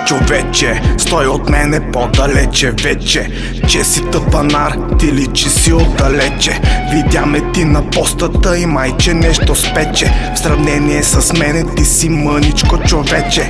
Човече, стой от мене по-далече вече. Че си тъпанар, ти личи си отдалече. Видяме ти на постата и майче нещо спече. В сравнение с мене ти си мъничко човече.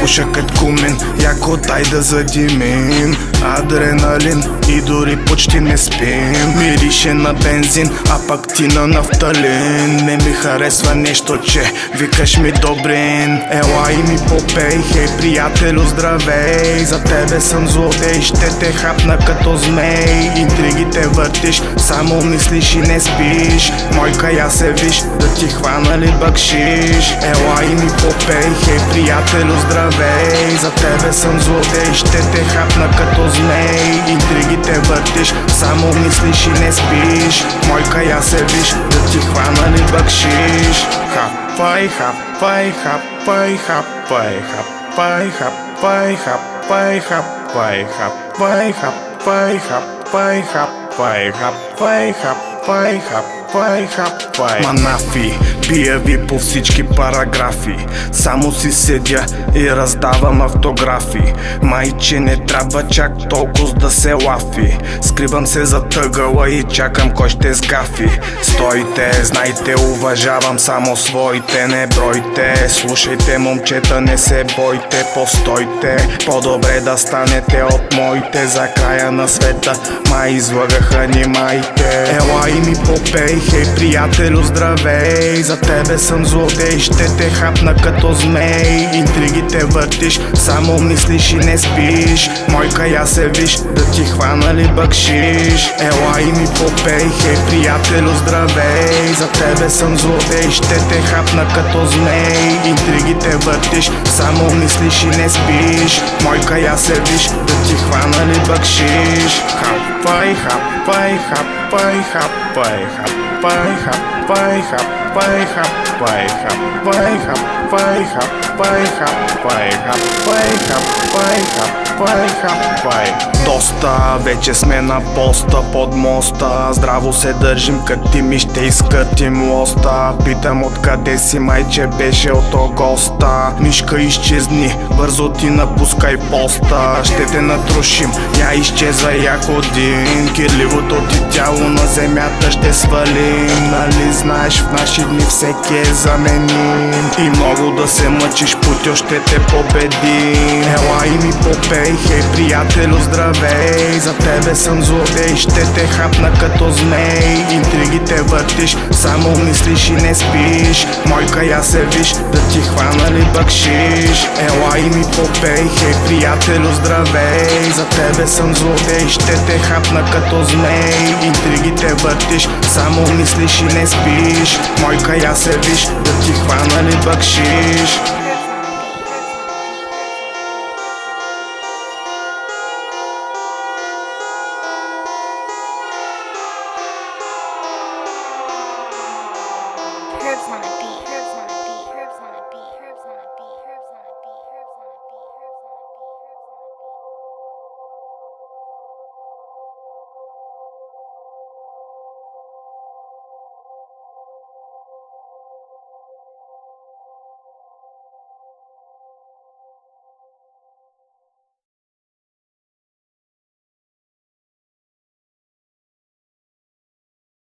Пушъкът гумен, яко дай да задимим. Адреналин и дори почти не спим. Мирише на бензин, а пак ти на нафталин. Не ми харесва нещо, че викаш ми Добрин. Ела и ми попей, хей приятелю здравей. За тебе съм злодей, ще те хапна като змей. Интригите въртиш, само мислиш и не спиш. Мойка я се виж, да ти хвана ли бакшиш. Ела и ми попей, хей приятелю здравей. За тебе съм злодей, ще те хапна като змей. Интригите въртиш, само мислиш и не спиш. Мойка я се виж, да ти хвана ли бакшиш. Хапай, хапай, хапай, хапай, хапай, хапай, хапай, хапай, хапай, хапай, хапай, хапай, хапай, хапай, хапай, хапай. Манафи, пия ви по всички параграфи. Само си седя и раздавам автографи. Майче не трябва чак толкова да се лафи. Скривам се за тъгъла и чакам кой ще сгафи. Стойте, знайте, уважавам само своите, не бройте. Слушайте момчета, не се бойте, постойте. По-добре да станете от моите. За края на света май излагаха ни майте. Ела и ми попей, хей приятелю здравей. За тебе съм злодей, ще те хапна като змей. Интригите въртиш, само мислиш и не спиш. Мойка я се виж, да ти хвана ли бакшиш. Ела и ми попей, хей приятелю здравей. За тебе съм злодей, ще те хапна като змей. Интригите въртиш, само мислиш и не спиш. Мойка я се виж, да ти хвана ли бакшиш. Хапай, хапай, хапай, хапай, хапай, хапай, хапай, хапай, хапай, хапай, хапай, хапай, хапай, хапай, хапай, хапай. Доста, вече сме на поста под моста. Здраво се държим, къти ми ще изкътим лоста. Питам откъде си, майче беше от Огоста. Мишка изчезни, бързо ти напускай поста. Ще те натрушим, я изчезва як один. Кирливото ти тяло на земята ще свалим. Нали знаеш, в наши дни всеки е заменим. И много да се мъчиш, путьо ще те победим. Ела и ми попей, хей приятелю здравей. За тебе съм злодей, ще те хапна като змей. Интригите въртиш, само мислиш и не спиш. Мойка я се виж, да ти хвана ли бакшиш. Ела и ми попей, хей приятелю здравей. За тебе съм злодей, ще те хапна като змей. Интригите въртиш, само мислиш и не спиш. Мойка я се виж, да ти хвана ли бакшиш.